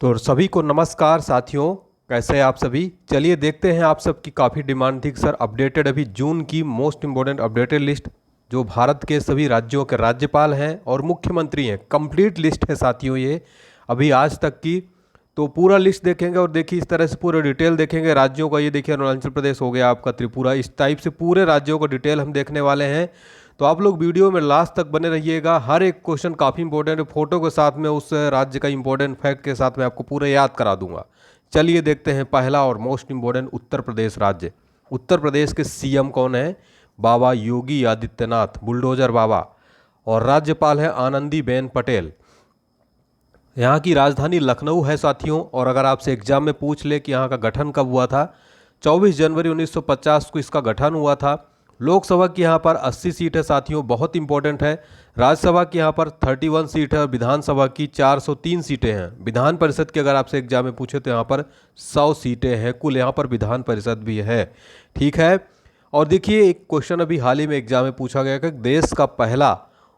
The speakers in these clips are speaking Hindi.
तो सभी को नमस्कार साथियों, कैसे हैं आप सभी। चलिए देखते हैं, आप सबकी काफ़ी डिमांड थी कि सर अपडेटेड अभी जून की मोस्ट इंपॉर्टेंट अपडेटेड लिस्ट जो भारत के सभी राज्यों के राज्यपाल हैं और मुख्यमंत्री हैं, कंप्लीट लिस्ट है साथियों ये अभी आज तक की। तो पूरा लिस्ट देखेंगे और देखिए इस तरह से पूरा डिटेल देखेंगे राज्यों का। ये देखिए अरुणाचल प्रदेश हो गया आपका, त्रिपुरा, इस टाइप से पूरे राज्यों का डिटेल हम देखने वाले हैं। तो आप लोग वीडियो में लास्ट तक बने रहिएगा। हर एक क्वेश्चन काफ़ी इंपॉर्टेंट है, फोटो के साथ में उस राज्य का इंपॉर्टेंट फैक्ट के साथ में आपको पूरे याद करा दूंगा। चलिए देखते हैं, पहला और मोस्ट इंपॉर्टेंट उत्तर प्रदेश राज्य। उत्तर प्रदेश के सीएम कौन है? बाबा योगी आदित्यनाथ, बुलडोजर बाबा। और राज्यपाल है आनंदीबेन पटेल। यहाँ की राजधानी लखनऊ है साथियों। और अगर आपसे एग्जाम में पूछ ले कि यहाँ का गठन कब हुआ था, 24 जनवरी 1950 को इसका गठन हुआ था। लोकसभा की यहाँ पर 80 सीट है साथियों, बहुत इंपॉर्टेंट है। राज्यसभा की यहाँ पर 31 सीट है और विधानसभा की 403 सीटें हैं। विधान परिषद की अगर आपसे एग्जाम में पूछे तो यहाँ पर 100 सीटें हैं कुल, यहाँ पर विधान परिषद भी है। ठीक है। और देखिए एक क्वेश्चन अभी हाल ही में एग्जाम में पूछा गया कि देश का पहला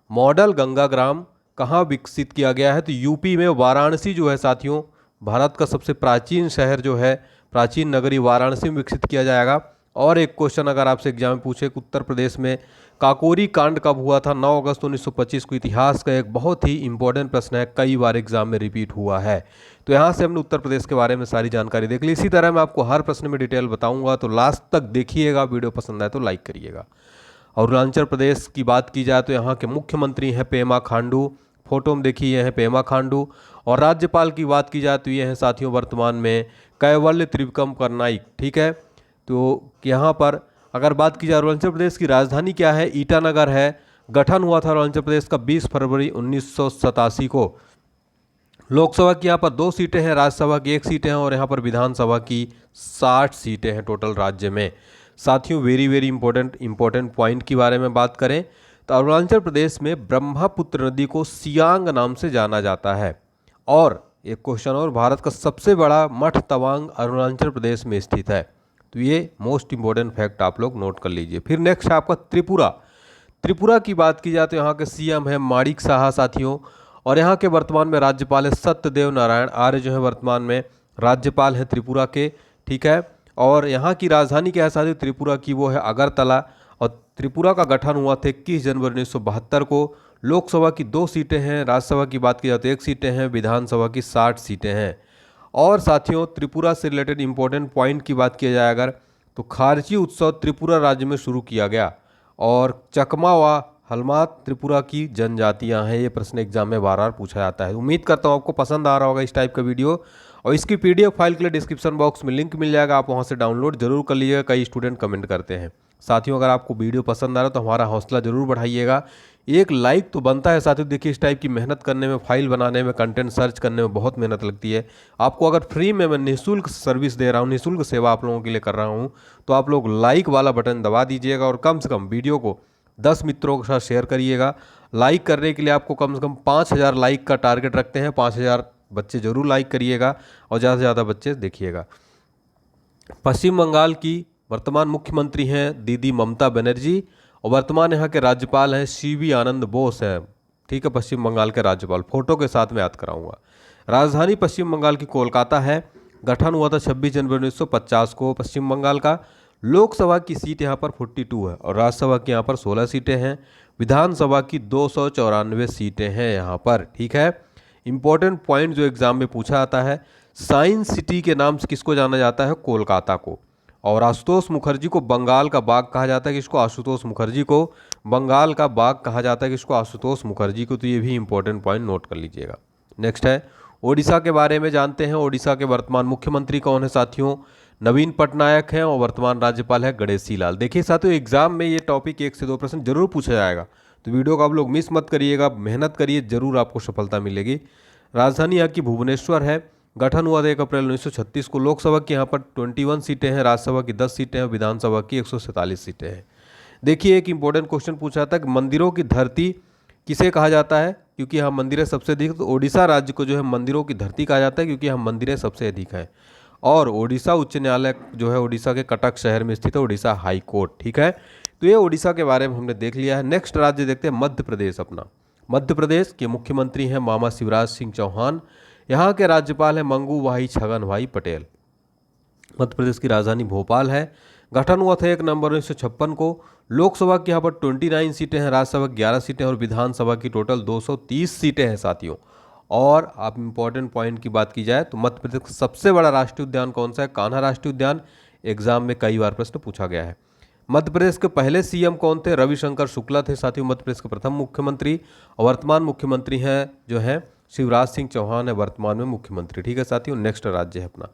मॉडल गंगा ग्राम कहाँ विकसित किया गया है? तो यूपी में वाराणसी जो है साथियों, भारत का सबसे प्राचीन शहर जो है, प्राचीन नगरी वाराणसी में विकसित किया जाएगा। और एक क्वेश्चन अगर आपसे एग्जाम में पूछे कि उत्तर प्रदेश में काकोरी कांड कब हुआ था? 9 अगस्त 1925 को। इतिहास का एक बहुत ही इंपॉर्टेंट प्रश्न है, कई बार एग्जाम में रिपीट हुआ है। तो यहाँ से हमने उत्तर प्रदेश के बारे में सारी जानकारी देख ली। इसी तरह मैं आपको हर प्रश्न में डिटेल बताऊंगा, तो लास्ट तक देखिएगा। वीडियो पसंद आए तो लाइक करिएगा। और अरुणाचल प्रदेश की बात की जाए तो यहाँ के मुख्यमंत्री हैं पेमा खांडू। फोटो में देखिए ये है पेमा खांडू। और राज्यपाल की बात की जाए तो ये हैं साथियों वर्तमान में कैवल्य त्रिविक्रम करनाइक। ठीक है। तो यहाँ पर अगर बात की जाए अरुणाचल प्रदेश की राजधानी क्या है? ईटानगर है। गठन हुआ था अरुणाचल प्रदेश का 20 फरवरी 1987 को। लोकसभा की यहाँ पर 2 सीटें हैं, राज्यसभा की 1 सीटें हैं और यहाँ पर विधानसभा की 60 सीटें हैं टोटल राज्य में। साथियों वेरी वेरी इंपॉर्टेंट पॉइंट के बारे में बात करें तो अरुणाचल प्रदेश में ब्रह्मपुत्र नदी को सियांग नाम से जाना जाता है। और एक क्वेश्चन और, भारत का सबसे बड़ा मठ तवांग अरुणाचल प्रदेश में स्थित है। तो ये मोस्ट इंपॉर्टेंट फैक्ट आप लोग नोट कर लीजिए। फिर नेक्स्ट है आपका त्रिपुरा। त्रिपुरा की बात की जाए तो यहाँ के सीएम है माणिक साहा साथियों। और यहाँ के वर्तमान में राज्यपाल है सत्यदेव नारायण आर्य जो है वर्तमान में राज्यपाल हैं त्रिपुरा के। ठीक है। और यहाँ की राजधानी क्या है साथियों त्रिपुरा की? वो है अगरतला। और त्रिपुरा का गठन हुआ था 21 जनवरी 1972 को। लोकसभा की 2 सीटें हैं, राज्यसभा की बात की जाए तो 1 सीटें हैं, विधानसभा की 60 सीटें हैं। और साथियों त्रिपुरा से रिलेटेड इंपॉर्टेंट पॉइंट की बात किया जाए अगर, तो खारची उत्सव त्रिपुरा राज्य में शुरू किया गया। और चकमा व हलमात त्रिपुरा की जनजातियां हैं। ये प्रश्न एग्जाम में बार बार पूछा जाता है। उम्मीद करता हूँ आपको पसंद आ रहा होगा इस टाइप का वीडियो। और इसकी पीडीएफ फाइल के लिए डिस्क्रिप्शन बॉक्स में लिंक मिल जाएगा, आप वहाँ से डाउनलोड जरूर कर लीजिएगा। कई स्टूडेंट कमेंट करते हैं। साथियों अगर आपको वीडियो पसंद आ रहा है तो हमारा हौसला जरूर बढ़ाइएगा। एक लाइक तो बनता है साथियों। देखिए इस टाइप की मेहनत करने में, फाइल बनाने में, कंटेंट सर्च करने में बहुत मेहनत लगती है। आपको अगर फ्री में मैं निःशुल्क सर्विस दे रहा हूँ, निःशुल्क सेवा आप लोगों के लिए कर रहा हूँ, तो आप लोग लाइक वाला बटन दबा दीजिएगा और कम से कम वीडियो को 10 मित्रों के साथ शेयर करिएगा। लाइक करने के लिए आपको कम से कम 5000 लाइक का टारगेट रखते हैं। 5000 बच्चे जरूर लाइक करिएगा और ज़्यादा से ज़्यादा बच्चे देखिएगा। पश्चिम बंगाल की वर्तमान मुख्यमंत्री हैं दीदी ममता बनर्जी। और वर्तमान यहाँ के राज्यपाल हैं सीवी आनंद बोस हैं। ठीक है, पश्चिम बंगाल के राज्यपाल, फोटो के साथ में याद कराऊंगा। राजधानी पश्चिम बंगाल की कोलकाता है। गठन हुआ था 26 जनवरी 1950 को पश्चिम बंगाल का। लोकसभा की सीट यहाँ पर 42 है और राज्यसभा की यहाँ पर 16 सीटें हैं। विधानसभा की 294 सीटें हैं यहाँ पर। ठीक है। इंपॉर्टेंट पॉइंट जो एग्जाम में पूछा जाता है, साइंस सिटी के नाम से किसको जाना जाता है? कोलकाता को। और आशुतोष मुखर्जी को बंगाल का बाग कहा जाता है। किसको? आशुतोष मुखर्जी को बंगाल का बाग कहा जाता है। किसको? आशुतोष मुखर्जी को। तो ये भी इंपॉर्टेंट पॉइंट नोट कर लीजिएगा। नेक्स्ट है ओडिशा के बारे में जानते हैं। ओडिशा के वर्तमान मुख्यमंत्री कौन है साथियों? नवीन पटनायक हैं और वर्तमान राज्यपाल है गणेशी लाल। देखिए साथियों एग्जाम में ये टॉपिक 1 से 2 प्रश्न जरूर पूछा जाएगा, तो वीडियो को आप लोग मिस मत करिएगा, मेहनत करिए, जरूर आपको सफलता मिलेगी। राजधानी यहाँ की भुवनेश्वर है। गठन हुआ था 1 अप्रैल 1936 को। लोकसभा की यहाँ पर 21 सीटें हैं, राज्यसभा की 10 सीटें हैं, विधानसभा की 147 सीटें हैं। देखिए एक इंपॉर्टेंट क्वेश्चन पूछा था कि मंदिरों की धरती किसे कहा जाता है? क्योंकि यहाँ मंदिरें सबसे अधिक, तो ओडिशा राज्य को जो है मंदिरों की धरती कहा जाता है क्योंकि यहाँ मंदिरें सबसे अधिक हैं। और ओडिशा उच्च न्यायालय जो है ओडिशा के कटक शहर में स्थित है, ओडिशा हाई कोर्ट। ठीक है। तो ये ओडिशा के बारे में हमने देख लिया है। नेक्स्ट राज्य देखते हैं मध्य प्रदेश अपना। मध्य प्रदेश के मुख्यमंत्री हैं मामा शिवराज सिंह चौहान। यहाँ के राज्यपाल हैं मंगू भाई छगन भाई पटेल। मध्य प्रदेश की राजधानी भोपाल है। गठन हुआ था 1 नवंबर 1956 को। लोकसभा की यहाँ पर 29 सीटें हैं, राज्यसभा की 11 सीटें और विधानसभा की टोटल 230 सीटें हैं साथियों। और आप इंपॉर्टेंट पॉइंट की बात की जाए तो मध्य प्रदेश का सबसे बड़ा राष्ट्रीय उद्यान कौन सा है? कान्हा राष्ट्रीय उद्यान। एग्जाम में कई बार प्रश्न पूछा गया है। मध्य प्रदेश के पहले सीएम कौन थे? रविशंकर शुक्ला थे साथियों, मध्य प्रदेश के प्रथम मुख्यमंत्री। और वर्तमान मुख्यमंत्री हैं जो है शिवराज सिंह चौहान है वर्तमान में मुख्यमंत्री। ठीक है साथियों। नेक्स्ट राज्य है अपना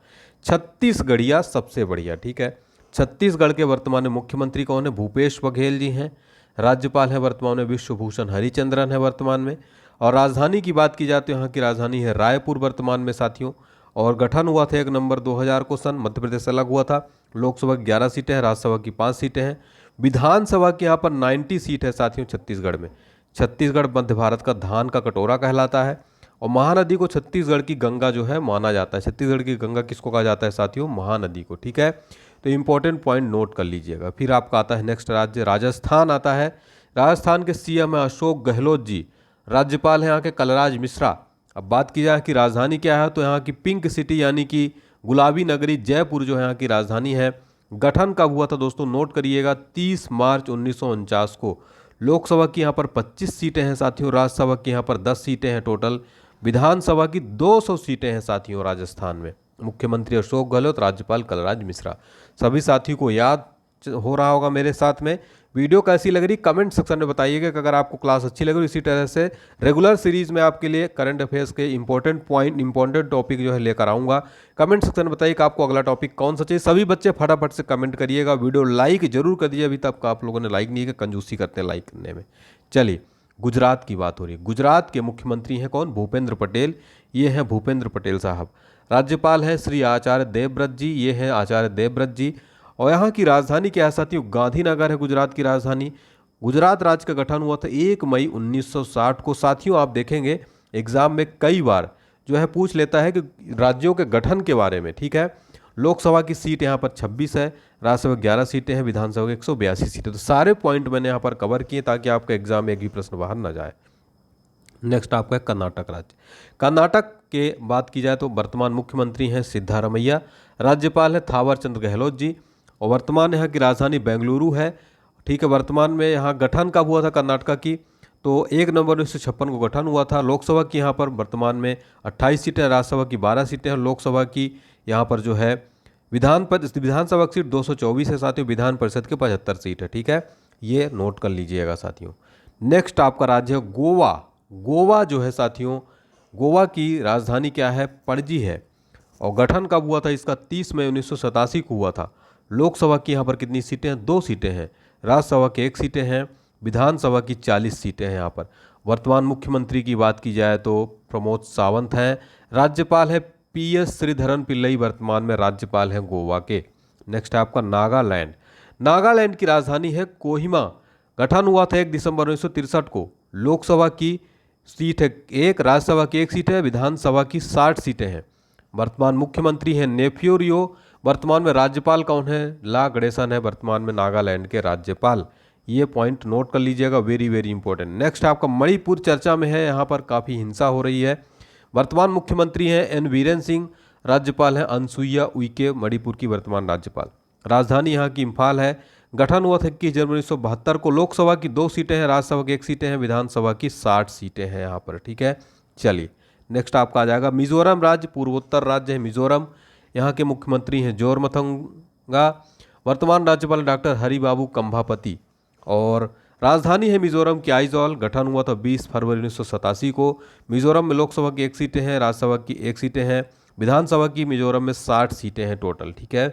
छत्तीसगढ़िया, सबसे बढ़िया। ठीक है, छत्तीसगढ़ के वर्तमान में मुख्यमंत्री कौन है? भूपेश बघेल जी हैं। राज्यपाल है वर्तमान में विश्वभूषण हरिचंद्रन है वर्तमान में। और राजधानी की बात की जाए तो यहाँ की राजधानी है रायपुर वर्तमान में साथियों। और गठन हुआ था 1 नवंबर 2000 को सन। मध्य प्रदेश अलग हुआ था। लोकसभा की 11 सीटें हैं, राज्यसभा की 5 सीटें हैं। विधानसभा की यहाँ पर 90 सीट है साथियों छत्तीसगढ़ में। छत्तीसगढ़ मध्य भारत का धान का कटोरा कहलाता है। और महानदी को छत्तीसगढ़ की गंगा जो है माना जाता है। छत्तीसगढ़ की गंगा किसको कहा जाता है साथियों? महानदी को। ठीक है, तो इंपॉर्टेंट पॉइंट नोट कर लीजिएगा। फिर आपका आता है नेक्स्ट राज्य राजस्थान आता है। राजस्थान के सीएम है अशोक गहलोत जी। राज्यपाल हैं यहाँ के कलराज मिश्रा। अब बात की जाए कि राजधानी क्या है तो यहाँ की पिंक सिटी यानी कि गुलाबी नगरी जयपुर जो है यहाँ की राजधानी है। गठन कब हुआ था दोस्तों? नोट करिएगा 30 मार्च 1949 को। लोकसभा की यहाँ पर 25 सीटें हैं साथियों, राज्यसभा की यहाँ पर 10 सीटें हैं टोटल। विधानसभा की 200 सीटें हैं साथियों राजस्थान में। मुख्यमंत्री अशोक गहलोत, राज्यपाल कलराज मिश्रा। सभी साथियों को याद हो रहा होगा मेरे साथ में। वीडियो कैसी लग रही कमेंट सेक्शन में बताइएगा कि अगर आपको क्लास अच्छी लग रही। इसी तरह से रेगुलर सीरीज में आपके लिए करंट अफेयर्स के इंपॉर्टेंट पॉइंट इंपॉर्टेंट टॉपिक जो है लेकर आऊँगा। कमेंट सेक्शन में बताइए कि आपको अगला टॉपिक कौन सा चाहिए। सभी बच्चे फटाफट से कमेंट करिएगा। वीडियो लाइक जरूर कर दीजिए, अभी तक आप लोगों ने लाइक नहीं किया, कंजूसी करते हैं लाइक करने में। चलिए गुजरात की बात हो रही है। गुजरात के मुख्यमंत्री हैं कौन? भूपेंद्र पटेल। ये हैं भूपेंद्र पटेल साहब। राज्यपाल हैं श्री आचार्य देवव्रत जी। ये हैं आचार्य देवव्रत जी। और यहाँ की राजधानी क्या है साथियों? गांधीनगर है गुजरात की राजधानी। गुजरात राज्य का गठन हुआ था 1 मई 1960 को। साथियों आप देखेंगे एग्जाम में कई बार जो है पूछ लेता है कि राज्यों के गठन के बारे में। ठीक है, लोकसभा की सीट यहाँ पर 26 है, राज्यसभा 11 सीटें हैं, विधानसभा की 182 सीटें। तो सारे पॉइंट मैंने यहाँ पर कवर किए ताकि आपका एग्जाम में एक भी प्रश्न बाहर ना जाए। नेक्स्ट आपका है कर्नाटक राज्य। कर्नाटक के बात की जाए तो वर्तमान मुख्यमंत्री हैं सिद्धारमैया। राज्यपाल है थावर चंद गहलोत जी। और वर्तमान यहाँ की राजधानी बेंगलुरु है। ठीक है, वर्तमान में यहाँ गठन कब हुआ था कर्नाटक की? तो 1 नवंबर 1956 को गठन हुआ था। लोकसभा की यहाँ पर वर्तमान में 28 सीटें, राज्यसभा की 12 सीटें हैं। लोकसभा की यहाँ पर जो है विधानसभा की सीट 224 है साथियों। विधान परिषद के 75 सीट है। ठीक है, ये नोट कर लीजिएगा साथियों। नेक्स्ट आपका राज्य है गोवा। गोवा जो है साथियों, गोवा की राजधानी क्या है? पणजी है। और गठन कब हुआ था इसका? 30 मई 1987 को हुआ था। लोकसभा की यहाँ पर कितनी सीटें हैं? 2 सीटें हैं। राज्यसभा की 1 सीटें हैं। विधानसभा की 40 सीटें हैं यहाँ पर। वर्तमान मुख्यमंत्री की बात की जाए तो प्रमोद सावंत हैं। राज्यपाल है PS श्रीधरन पिल्लई, वर्तमान में राज्यपाल हैं गोवा के। नेक्स्ट है आपका नागालैंड। नागालैंड की राजधानी है कोहिमा। गठन हुआ था 1 दिसंबर 1963 को। लोकसभा की सीट है 1, राज्यसभा की 1 सीट है, विधानसभा की 60 सीटें हैं। वर्तमान मुख्यमंत्री हैं नेफ्यू रियो। वर्तमान में राज्यपाल कौन है? ला गणेशन है वर्तमान में नागालैंड के राज्यपाल। ये पॉइंट नोट कर लीजिएगा, वेरी वेरी इंपॉर्टेंट। नेक्स्ट आपका मणिपुर चर्चा में है, यहाँ पर काफ़ी हिंसा हो रही है। वर्तमान मुख्यमंत्री हैं एन बीरेन सिंह। राज्यपाल हैं अनसुईया उइके, मणिपुर की वर्तमान राज्यपाल। राजधानी यहाँ की इम्फाल है। गठन हुआ था 21 जनवरी 1972 को। लोकसभा की 2 सीटें हैं, राज्यसभा की 1 सीटें हैं, विधानसभा की 60 सीटें हैं यहाँ पर। ठीक है, चलिए नेक्स्ट आपका आ जाएगा मिजोरम राज्य। पूर्वोत्तर राज्य है मिजोरम। यहाँ के मुख्यमंत्री हैं जोरमथंगा। वर्तमान राज्यपाल डॉक्टर हरिबाबू कंभापति। और राजधानी है मिजोरम की आइजॉल। गठन हुआ था 20 फरवरी 1987 को। मिजोरम में लोकसभा की 1 सीटें हैं, राज्यसभा की 1 सीटें हैं, विधानसभा की मिजोरम में 60 सीटें हैं टोटल। ठीक है,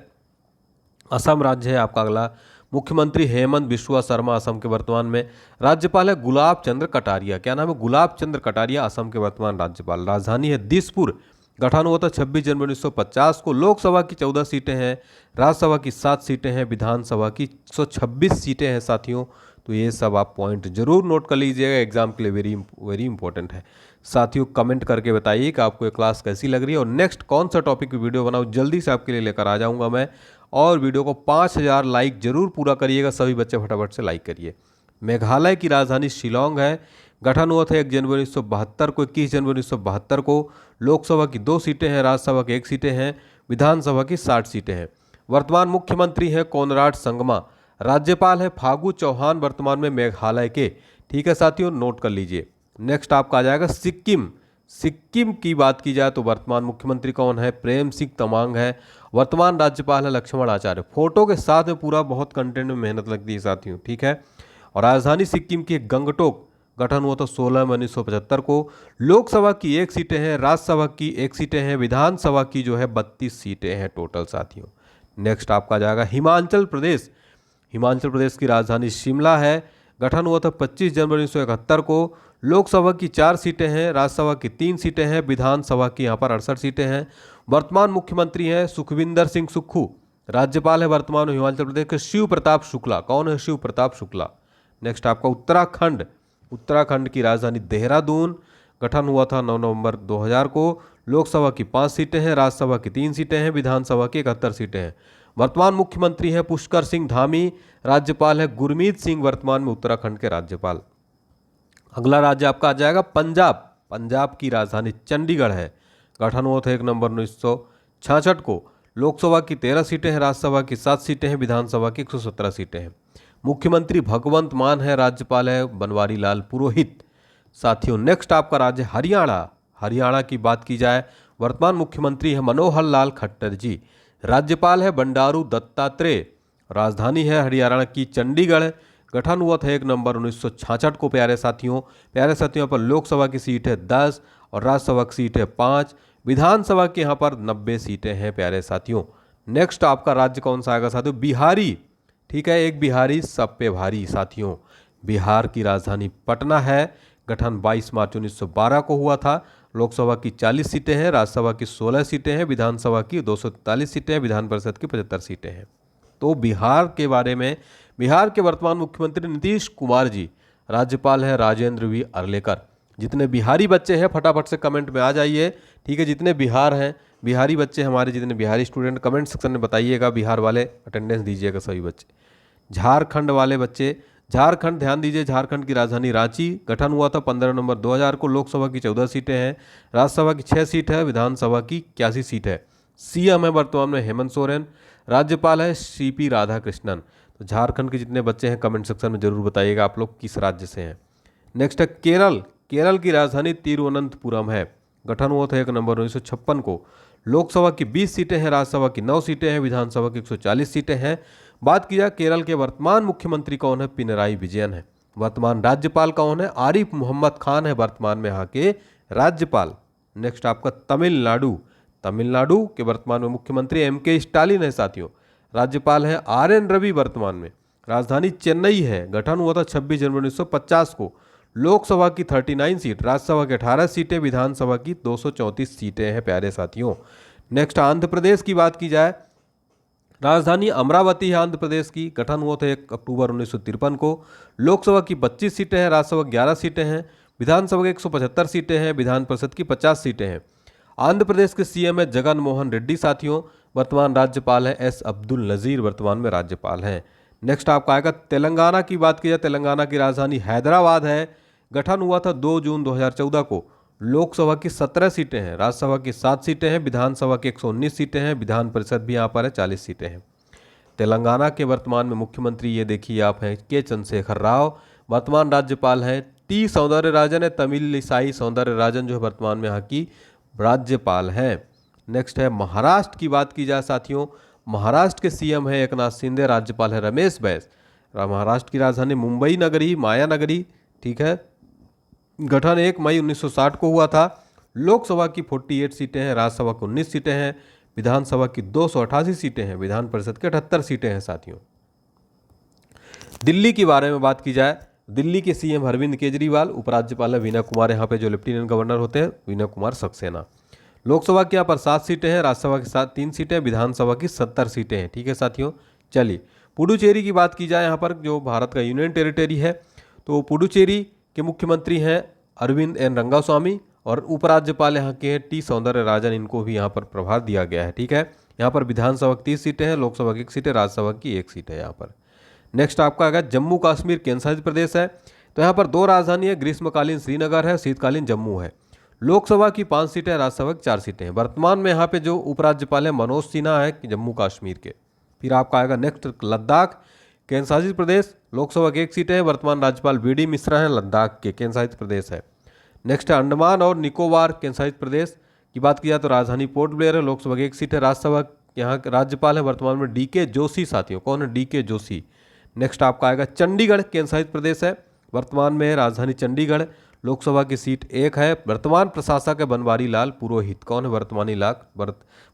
असम राज्य है आपका अगला। मुख्यमंत्री हेमंत बिस्वा शर्मा असम के वर्तमान में। राज्यपाल है गुलाब चंद्र कटारिया। क्या नाम है? गुलाब चंद्र कटारिया, असम के वर्तमान राज्यपाल। राजधानी है दिसपुर। गठन हुआ था 26 जनवरी 1950 को। लोकसभा की 14 सीटें हैं, राज्यसभा की 7 सीटें हैं, विधानसभा की 126 सीटें हैं साथियों। तो ये सब आप पॉइंट जरूर नोट कर लीजिएगा, एग्जाम के लिए वेरी वेरी इंपॉर्टेंट है साथियों। कमेंट करके बताइए कि आपको ये क्लास कैसी लग रही है और नेक्स्ट कौन सा टॉपिक की वीडियो बनाऊँ, जल्दी से आपके लिए लेकर आ जाऊँगा मैं। और वीडियो को 5000 लाइक जरूर पूरा करिएगा, सभी बच्चे फटाफट से लाइक करिए। मेघालय की राजधानी शिलोंग है। गठन हुआ था 1 जनवरी 1972 को। 21 जनवरी 1972 को। लोकसभा की 2 सीटें हैं, राज्यसभा की 1 सीटें हैं, विधानसभा की 60 सीटें हैं। वर्तमान मुख्यमंत्री हैं कोनराड संगमा। राज्यपाल है फागू चौहान, वर्तमान में मेघालय के। ठीक है साथियों, नोट कर लीजिए। नेक्स्ट आपका आ जाएगा सिक्किम। सिक्किम की बात की जाए तो वर्तमान मुख्यमंत्री कौन है? प्रेम सिंह तमांग है। वर्तमान राज्यपाल है लक्ष्मण आचार्य। फोटो के साथ में पूरा बहुत कंटेंट में मेहनत लगती है साथियों, ठीक है। और राजधानी सिक्किम की गंगटोक। गठन हुआ था 16 मई 1975 को। लोकसभा की 1 सीटें हैं, राज्यसभा की 1 सीटें हैं, विधानसभा की जो है 32 सीटें हैं टोटल साथियों। नेक्स्ट आपका आ जाएगा हिमाचल प्रदेश। हिमाचल प्रदेश की राजधानी शिमला है। गठन हुआ था 25 जनवरी 1971 को। लोकसभा की 4 सीटें हैं, राज्यसभा की 3 सीटें हैं, विधानसभा की यहाँ पर 68 सीटें हैं। वर्तमान मुख्यमंत्री हैं सुखविंदर सिंह सुक्खू। राज्यपाल है वर्तमान में हिमाचल प्रदेश के शिव प्रताप शुक्ला। कौन है? शिव प्रताप शुक्ला। नेक्स्ट आपका उत्तराखंड। उत्तराखंड की राजधानी देहरादून। गठन हुआ था 9 नवंबर 2000 को। लोकसभा की 5 सीटें हैं, राज्यसभा की 3 सीटें हैं, विधानसभा की 71 सीटें हैं। वर्तमान मुख्यमंत्री हैं पुष्कर सिंह धामी। राज्यपाल है गुरमीत सिंह, वर्तमान में उत्तराखंड के राज्यपाल। अगला राज्य आपका आ जाएगा पंजाब। पंजाब की राजधानी चंडीगढ़ है। गठन हुआ था 1 नवंबर 1966 को। लोकसभा की 13 सीटें हैं, राज्यसभा की 7 सीटें हैं, विधानसभा की 117 सीटें हैं। मुख्यमंत्री भगवंत मान है, राज्यपाल है बनवारी लाल पुरोहित। साथियों नेक्स्ट आपका राज्य हरियाणा। हरियाणा की बात की जाए, वर्तमान मुख्यमंत्री है मनोहर लाल खट्टर जी। राज्यपाल है बंडारू दत्तात्रेय। राजधानी है हरियाणा की चंडीगढ़। गठन हुआ था 1 नवंबर 1966 को। प्यारे साथियों यहाँ पर लोकसभा की सीट है 10 और राज्यसभा की सीट है 5। विधानसभा की यहाँ पर 90 सीटें हैं प्यारे साथियों। नेक्स्ट आपका राज्य कौन सा आएगा साथियों? बिहारी। ठीक है, एक बिहारी सब पे भारी साथियों। बिहार की राजधानी पटना है। गठन 22 मार्च 1912 को हुआ था। लोकसभा की 40 सीटें हैं, राज्यसभा की 16 सीटें हैं, विधानसभा की 243 सीटें हैं, विधान परिषद की 75 सीटें हैं। तो बिहार के बारे में, बिहार के वर्तमान मुख्यमंत्री नीतीश कुमार जी। राज्यपाल है राजेंद्र वी अर्लेकर। जितने बिहारी बच्चे हैं फटाफट से कमेंट में आ जाइए, ठीक है। जितने बिहार हैं, बिहारी बच्चे हमारे, जितने बिहारी स्टूडेंट, कमेंट सेक्शन में बताइएगा। बिहार वाले अटेंडेंस दीजिएगा सभी बच्चे। झारखंड वाले बच्चे, झारखंड ध्यान दीजिए। झारखंड की राजधानी रांची। गठन हुआ था 15 नवंबर 2000 को। लोकसभा की 14 सीटें हैं, राज्यसभा की 6 सीट है, विधानसभा की 81 सीट है। सीएम है वर्तमान में हेमंत सोरेन। राज्यपाल है सीपी राधाकृष्णन। तो झारखंड के जितने बच्चे हैं कमेंट सेक्शन में जरूर बताइएगा आप लोग किस राज्य से हैं। नेक्स्ट है केरल। केरल की राजधानी तिरुवनंतपुरम है। गठन हुआ था 1 नवंबर 1956 को। लोकसभा की 20 सीटें हैं, राज्यसभा की 9 सीटें हैं, विधानसभा की 140 सीटें हैं। बात की जाए केरल के वर्तमान मुख्यमंत्री कौन है? पिनराई विजयन है। वर्तमान राज्यपाल कौन है? आरिफ मोहम्मद खान है वर्तमान में यहाँ के राज्यपाल। नेक्स्ट आपका तमिलनाडु। तमिलनाडु के वर्तमान में मुख्यमंत्री एमके स्टालिन है साथियों। राज्यपाल है आर.एन. रवि वर्तमान में। राजधानी चेन्नई है। गठन हुआ था 26 जनवरी 1950 को। लोकसभा की 39 सीट, राज्यसभा की 18 सीटें, विधानसभा की 234 सीटें हैं प्यारे साथियों। नेक्स्ट आंध्र प्रदेश की बात की जाए, राजधानी अमरावती है आंध्र प्रदेश की। गठन हुआ था 1 अक्टूबर 1953 को। लोकसभा की 25 सीटें हैं, राज्यसभा की 11 सीटें हैं, विधानसभा की 175 सीटें हैं, विधान परिषद की 50 सीटें हैं। आंध्र प्रदेश के सीएम है जगन मोहन रेड्डी साथियों। वर्तमान राज्यपाल है एस अब्दुल नज़ीर, वर्तमान में राज्यपाल हैं। नेक्स्ट आपका आएगा तेलंगाना की बात की जाए, तेलंगाना की राजधानी हैदराबाद है। गठन हुआ था 2 जून 2014 को। लोकसभा की 17 सीटें हैं, राज्यसभा की 7 सीटें हैं, विधानसभा की 119 सीटें हैं, विधान परिषद भी यहाँ पर है 40 सीटें हैं। तेलंगाना के वर्तमान में मुख्यमंत्री ये देखिए आप हैं के चंद्रशेखर राव। वर्तमान राज्यपाल हैं टी सौंदरराजन है, तमिलिसाई सौंदरराजन जो है वर्तमान में यहाँ की राज्यपाल हैं। नेक्स्ट है महाराष्ट्र की बात की जाए साथियों, महाराष्ट्र के सीएम है एकनाथ शिंदे, राज्यपाल है रमेश बैस। महाराष्ट्र की राजधानी मुंबई नगरी, माया नगरी, ठीक है। गठन 1 मई 1960 को हुआ था। लोकसभा की 48 सीटें हैं, राज्यसभा की 19 सीटें हैं, विधानसभा की 288 सीटें हैं, विधान परिषद की 78 सीटें हैं साथियों। दिल्ली के बारे में बात की जाए, दिल्ली के सीएम अरविंद केजरीवाल। उपराज्यपाल है वीना कुमार, यहाँ पे जो लेफ्टिनेंट गवर्नर होते हैं वीना कुमार सक्सेना। लोकसभा की यहाँ पर 7 सीटें हैं, राज्यसभा की 3 सीटें, विधानसभा की 70 सीटें हैं, ठीक है साथियों। चलिए पुडुचेरी की बात की जाए, यहाँ पर जो भारत का यूनियन टेरिटरी है, तो पुडुचेरी के मुख्यमंत्री हैं अरविंद एन रंगास्वामी और उपराज्यपाल यहाँ के हैं टी सौंदरराजन। इनको भी यहाँ पर प्रभार दिया गया है, ठीक है। यहाँ पर विधानसभा की 30 सीटें हैं, लोकसभा की 1 सीट है, राज्यसभा की 1 सीट है यहाँ पर। नेक्स्ट आपका आएगा जम्मू कश्मीर केंद्र शासित प्रदेश है। तो यहाँ पर 2 राजधानी है, ग्रीष्मकालीन श्रीनगर है, शीतकालीन जम्मू है। लोकसभा की 5 सीटें, राज्यसभा की 4 सीटें हैं। वर्तमान में यहाँ पे जो उपराज्यपाल है मनोज सिन्हा है जम्मू कश्मीर के। फिर आपका आएगा नेक्स्ट लद्दाख केंद्र शासित प्रदेश, लोकसभा की 1 सीट है। वर्तमान राज्यपाल BD मिश्रा हैं, लद्दाख के केंद्र शासित प्रदेश है। नेक्स्ट है अंडमान और निकोबार केंद्र शासित प्रदेश की बात की जाए तो राजधानी पोर्ट ब्लेयर है, लोकसभा की 1 सीट है। राज्यसभा यहाँ के राज्यपाल है वर्तमान में DK जोशी। साथियों कौन है? DK जोशी। नेक्स्ट आपका आएगा चंडीगढ़ केंद्र शासित प्रदेश है, वर्तमान में है राजधानी चंडीगढ़, लोकसभा की सीट 1 है। वर्तमान प्रशासक है बनवारी लाल पुरोहित। कौन है?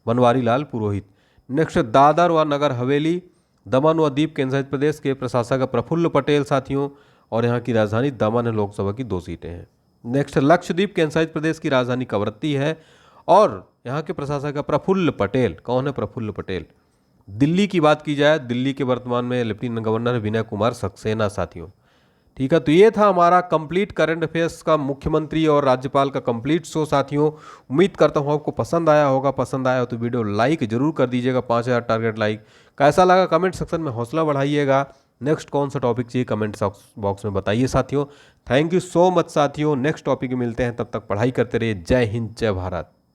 बनवारी लाल पुरोहित। नेक्स्ट दादर व नगर हवेली दमन व दीप केंद्र शासित प्रदेश के प्रशासक है प्रफुल्ल पटेल साथियों, और यहाँ की राजधानी दमन है, लोकसभा की 2 सीटें हैं। नेक्स्ट लक्षद्वीप केंद्र शासित प्रदेश की राजधानी कवरत्ती है, और यहाँ के प्रशासक है प्रफुल्ल पटेल। कौन है? प्रफुल्ल पटेल। दिल्ली की बात की जाए, दिल्ली के वर्तमान में लेफ्टिनेंट गवर्नर है विनय कुमार सक्सेना साथियों। ठीक है, तो ये था हमारा कंप्लीट करंट अफेयर्स का मुख्यमंत्री और राज्यपाल का कंप्लीट शो साथियों। उम्मीद करता हूँ आपको पसंद आया होगा। पसंद आया हो तो वीडियो लाइक जरूर कर दीजिएगा, 5000 टारगेट लाइक। कैसा लगा कमेंट सेक्शन में हौसला बढ़ाइएगा। नेक्स्ट कौन सा टॉपिक चाहिए कमेंट बॉक्स में बताइए साथियों। थैंक यू सो मच साथियों। नेक्स्ट टॉपिक में मिलते हैं, तब तक पढ़ाई करते रहिए। जय हिंद, जय भारत।